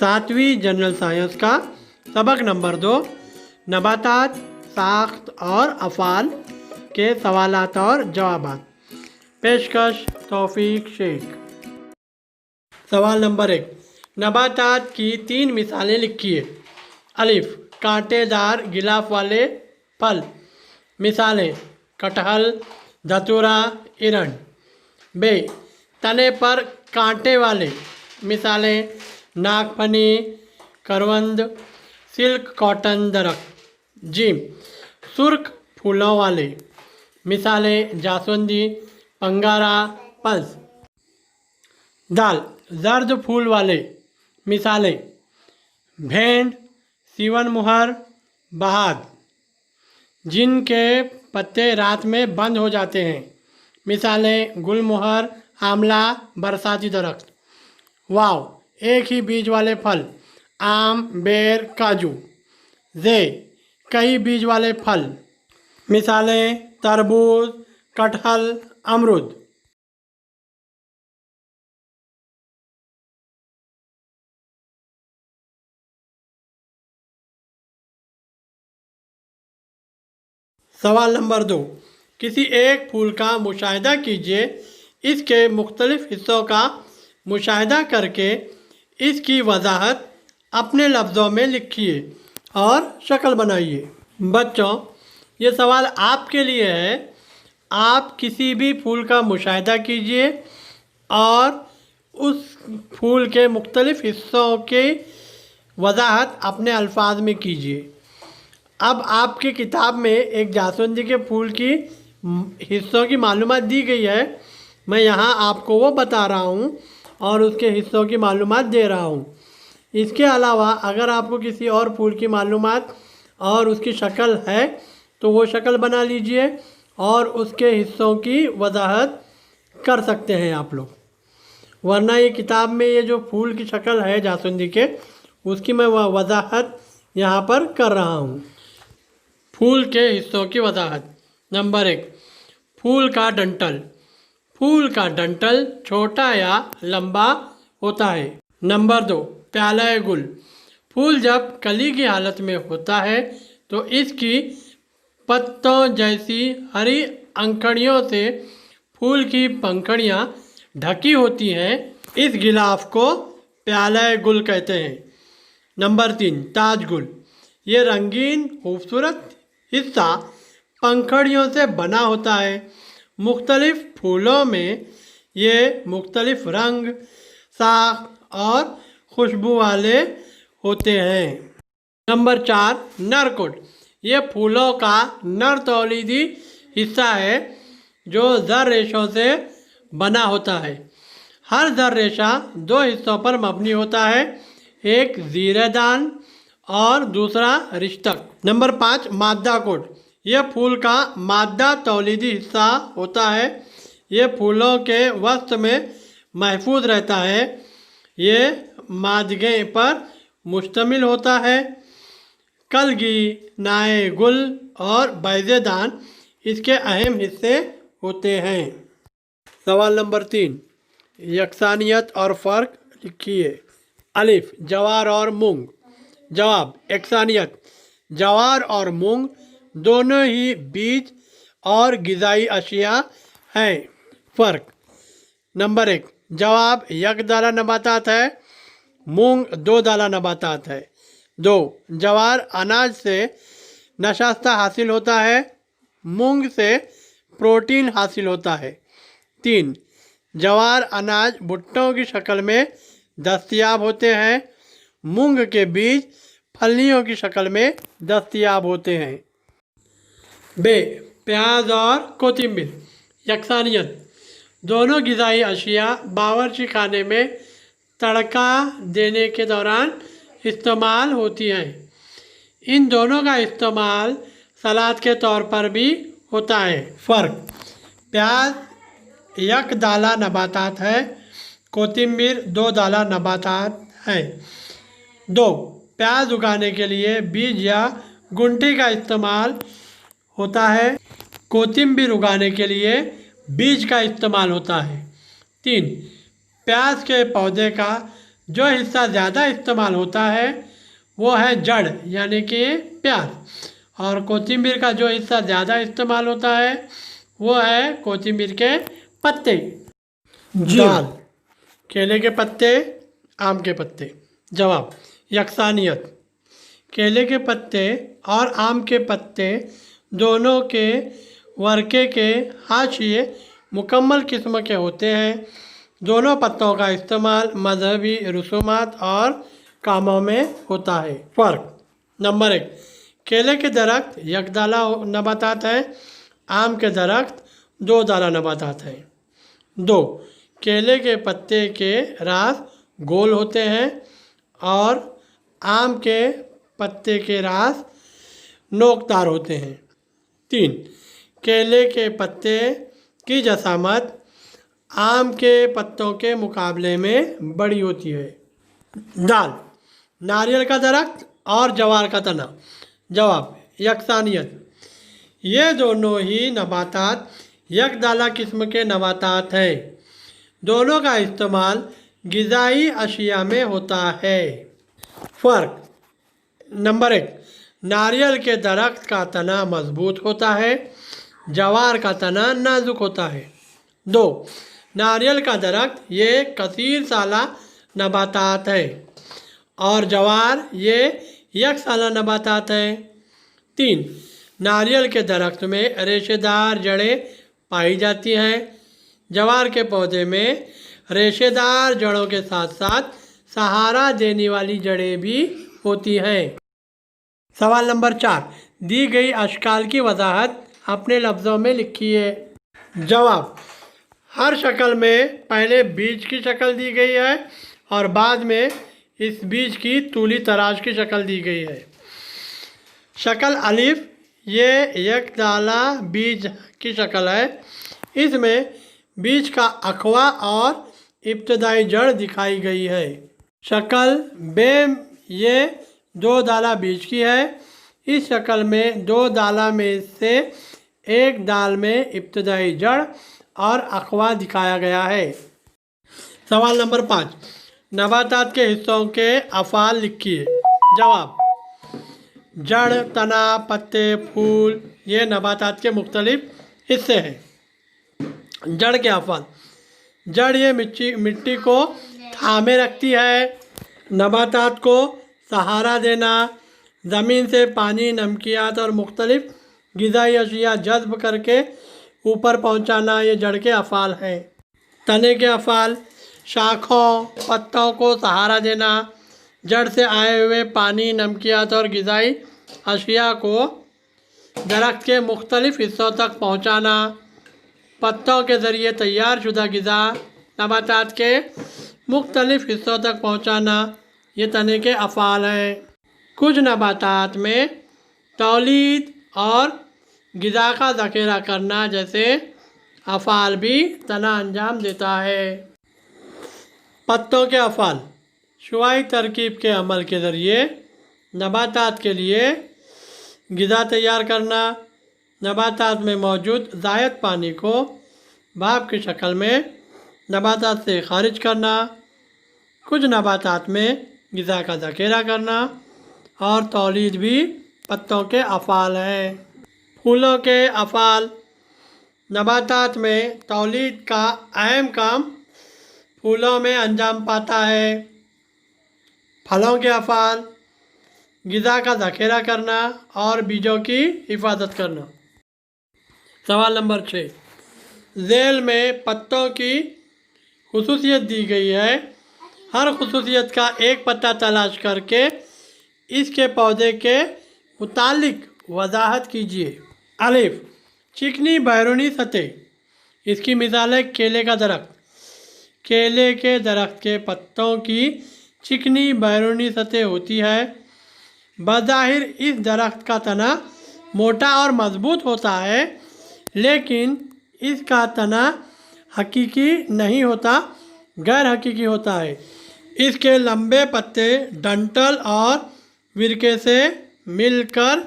सातवीं general science का सबक नंबर 2, नबातात, साख्त और अफ़ाल के सवालात और जवाबात। पेशकश तौफीक शेख। सवाल नंबर 1, नबातात की 3 मिसालें लिखिए। अलिफ, कांटेदार गिलाफ वाले फल। मिसालें: कटहल, धतूरा, इरंड। बे, तने पर कांटे वाले। मिसालें: नागफनी, करवंद, सिल्क कॉटन दरख्त। जिम, सुर्ख फूलों वाले। मिसालें: जासवंदी, पंगारा, पल्स। दाल, जर्द फूल वाले। मिसालें: भेंड, सीवन मुहर, बहाद। जिनके पत्ते रात में बंद हो जाते हैं। मिसालें: गुलमोहर, आंवला, बरसाती दरख्त। वाव, एक ही बीज वाले फल। आम, बेर, काजू। जे, कई बीज वाले फल। मिसालें: तरबूज, कटहल, अमरूद। सवाल नंबर 2, किसी एक फूल का मुशाहिदा कीजिए। इसके मुख्तलिफ हिस्सों का मुशाहिदा करके इसकी वजाहत अपने लफ्ज़ों में लिखिए और शक्ल बनाइए। बच्चों, ये सवाल आपके लिए है। आप किसी भी फूल का मुशाहिदा कीजिए और उस फूल के मुख्तलिफ हिस्सों की वजाहत अपने अल्फाज में कीजिए। अब आपकी किताब में एक जासवंदी के फूल की हिस्सों की मालूमात दी गई है। मैं यहाँ आपको वो बता रहा हूँ और उसके हिस्सों की मालूमात दे रहा हूँ। इसके अलावा अगर आपको किसी और फूल की मालूमात और उसकी शक्ल है तो वो शक्ल बना लीजिए और उसके हिस्सों की वजाहत कर सकते हैं आप लोग। वरना ये किताब में ये जो फूल की शक्ल है जासवंदी के, उसकी मैं वजाहत यहाँ पर कर रहा हूँ। फूल के हिस्सों की वजाहत। नंबर 1, फूल का डंठल। फूल का डंठल छोटा या लंबा होता है। नंबर 2, प्याला गुल। फूल जब कली की हालत में होता है तो इसकी पत्तों जैसी हरी अंकड़ियों से फूल की पंखुड़ियाँ ढकी होती हैं। इस गिलाफ को प्याला गुल कहते हैं। नंबर 3, ताज गुल। ये रंगीन खूबसूरत हिस्सा पंखुड़ियों से बना होता है। मुख्तलिफ फूलों में ये मुख्तलिफ रंग, साख और खुशबू वाले होते हैं। नंबर 4, नरकोट। ये फूलों का नर तौलीदी हिस्सा है जो जर रेशों से बना होता है। हर जर रेशा 2 हिस्सों पर मबनी होता है, एक ज़ीरेदान और दूसरा रिश्तक। नंबर 5, मादा कोट। यह फूल का मादा तौलीदी हिस्सा होता है। ये फूलों के वस्त में महफूज रहता है। ये मादगे पर मुश्तमिल होता है। कलगी, नाए गुल और बैज़ेदान इसके अहम हिस्से होते हैं। सवाल नंबर 3, यकसानियत और फ़र्क लिखिए। अलिफ, जवार और मूंग। जवाब: यकसानियत। जवार और मूंग दोनों ही बीज और ग़िज़ाई अशिया हैं। फ़र्क। नंबर 1, जवाब यकदाला नबातात है, मूंग 2 दाला नबातात है। 2, जवार अनाज से नशास्ता हासिल होता है, मूंग से प्रोटीन हासिल होता है। 3, जवार अनाज भुट्टों की शक्ल में दस्तयाब होते हैं, मूंग के बीज फलियों की शक्ल में दस्तयाब होते हैं। बे, प्याज और कोथिंबीर। यकसानियत। दोनों ग़िज़ाई अशिया बावर्ची खाने में तड़का देने के दौरान इस्तेमाल होती हैं। इन दोनों का इस्तेमाल सलाद के तौर पर भी होता है। फ़र्क। प्याज यक दाला नबातात है, कोथिंबीर 2 दाला नबातात है। 2, प्याज उगाने के लिए बीज या गुंठी का इस्तेमाल होता है, कोथिंबीर उगाने के लिए बीज का इस्तेमाल होता है। 3, प्याज के पौधे का जो हिस्सा ज़्यादा इस्तेमाल होता है वो है जड़ यानी कि प्याज, और कोथिंबीर का जो हिस्सा ज़्यादा इस्तेमाल होता है वो है कोथिंबीर के पत्ते। दाल, केले के पत्ते, आम के पत्ते। जवाब, यकसानियत। केले के पत्ते और आम के पत्ते दोनों के वर्के के हाशिए मुकम्मल किस्म के होते हैं। दोनों पत्तों का इस्तेमाल मजहबी रसूमात और कामों में होता है। फ़र्क नंबर 1, केले के दरख्त यकदाला नबातात हैं, आम के दरख्त दो दाला नबातात हैं। 2, केले के पत्ते के रास गोल होते हैं और आम के पत्ते के रास नोकदार होते हैं। 3, केले के पत्ते की जसामत आम के पत्तों के मुकाबले में बड़ी होती है। दाल, नारियल का दरख्त और जवार का तना। जवाब, यकसानियत। ये दोनों ही नबातात यकदाला किस्म के नबातात हैं। दोनों का इस्तेमाल ग़िज़ाई अशिया में होता है। फ़र्क नंबर 1, नारियल के दरख्त का तना मजबूत होता है, जवार का तना नाजुक होता है। 2, नारियल का दरख्त ये कसीर साला नबातात है और जवार ये यकसाला नबातात है। 3, नारियल के दरख्त में रेशेदार जड़ें पाई जाती हैं, जवार के पौधे में रेशेदार जड़ों के साथ साथ सहारा देने वाली जड़ें भी होती हैं। सवाल नंबर 4, दी गई अशकाल की वजाहत अपने लफ्ज़ों में लिखिए। जवाब, हर शक्ल में पहले बीज की शक्ल दी गई है और बाद में इस बीज की तूली तराश की शक्ल दी गई है। शक्ल अलिफ ये यकदाला बीज की शक्ल है, इसमें बीज का अखवा और इब्तदाई जड़ दिखाई गई है। शक्ल बेम ये दो दाला बीज की है, इस शक्ल में दो दाला में से एक दाल में इब्तदाई जड़ और अखवा दिखाया गया है। सवाल नंबर 5, नबातात के हिस्सों के अफ़ाल लिखिए। जवाब, जड़, तना, पत्ते, फूल ये नबातात के मुख्तलिफ हिस्से हैं। जड़ के अफ़ाल, जड़ ये मिट्टी को थामे रखती है, नबातात को सहारा देना, ज़मीन से पानी, नमकियात और मुख्तलिफ ग़िज़ाई अशिया जज़्ब करके ऊपर पहुंचाना, ये जड़ के अफ़ाल हैं। तने के अफ़ाल, शाखों, पत्तों को सहारा देना, जड़ से आए हुए पानी, नमकियात और ग़िज़ाई अशिया को दरख्त के मुख्तलिफ हिस्सों तक पहुंचाना, पत्तों के ज़रिए तैयार शुदा ग़िज़ा नबातात के मुख्तलिफ हिस्सों तक पहुंचाना, ये तने के अफ़ाल हैं। कुछ नबातात में तौलीद और ग़िज़ा का ज़ख़ीरा करना जैसे अफ़ाल भी तना अंजाम देता है। पत्तों के अफ़ाल, शुआई तरकीब के अमल के ज़रिए नबातात के लिए ग़िज़ा तैयार करना, नबातात में मौजूद ज़ायद पानी को भाप की शक्ल में नबातात से खारिज करना, कुछ नबातात में ग़िज़ा का ज़ख़ीरा करना और तौलीद भी पत्तों के अफ़ाल हैं। फूलों के अफ़ाल, नबातात में तौलीद का अहम काम फूलों में अंजाम पाता है। फलों के अफ़ाल, ग़िज़ा का ज़ख़ीरा करना और बीजों की हिफाजत करना। सवाल नंबर 6, ज़ेल में पत्तों की खुसूसियत दी गई है, हर खुसूसियत का एक पत्ता तलाश करके इसके पौधे के मुतालिक वजाहत कीजिए। अलिफ, चिकनी बैरूनी सतह, इसकी मिसाल है केले का दरख्त। केले के दरख्त के पत्तों की चिकनी बैरूनी सतह होती है। बज़ाहिर इस दरख्त का तना मोटा और मज़बूत होता है, लेकिन इसका तना हकीकी नहीं होता, गैर हकीकी होता है। इसके लंबे पत्ते डंठल और विरके से मिलकर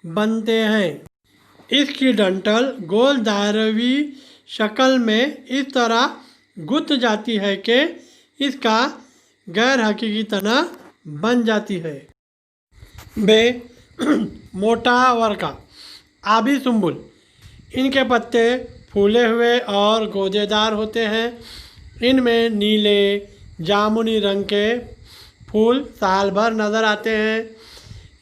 बनते हैं। इसकी डंठल गोल दायरवी शक्ल में इस तरह गुथ जाती है कि इसका गैर हकीकी तना बन जाती है। बे मोटा वर्का आबी सुंबुल, इनके पत्ते फूले हुए और गोदेदार होते हैं। इनमें नीले जामुनी रंग के फूल साल भर नज़र आते हैं।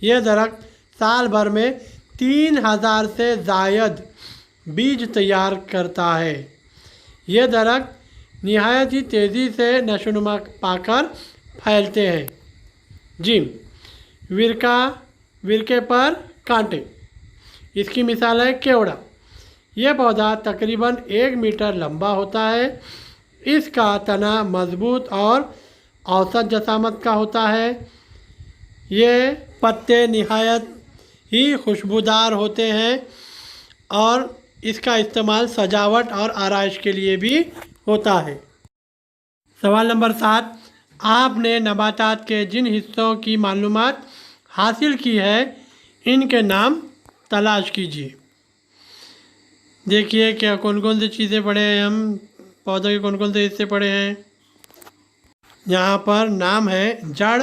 यह दरख्त साल भर में 3000 से ज़ायद बीज तैयार करता है। यह दरख्त निहायत ही तेज़ी से नशोनुमा पाकर फैलते हैं। जिम विरके पर कांटे, इसकी मिसाल है केवड़ा। यह पौधा तकरीबन 1 मीटर लंबा होता है। इसका तना मजबूत और औसत जसामत का होता है। ये पत्ते निहायत ही खुशबूदार होते हैं और इसका इस्तेमाल सजावट और आराइश के लिए भी होता है। सवाल नंबर 7, आपने नबातात के जिन हिस्सों की मालूमात हासिल की है इनके नाम तलाश कीजिए। देखिए क्या कौन कौन सी चीज़ें पढ़े हैं हम, पौधों के कौन कौन से हिस्से पढ़े हैं। यहाँ पर नाम है जड़,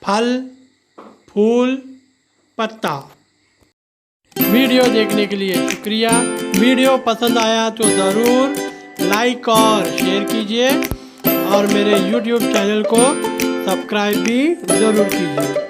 फल, फूल, पत्ता। वीडियो देखने के लिए शुक्रिया। वीडियो पसंद आया तो ज़रूर लाइक और शेयर कीजिए और मेरे YouTube चैनल को सब्सक्राइब भी ज़रूर कीजिए।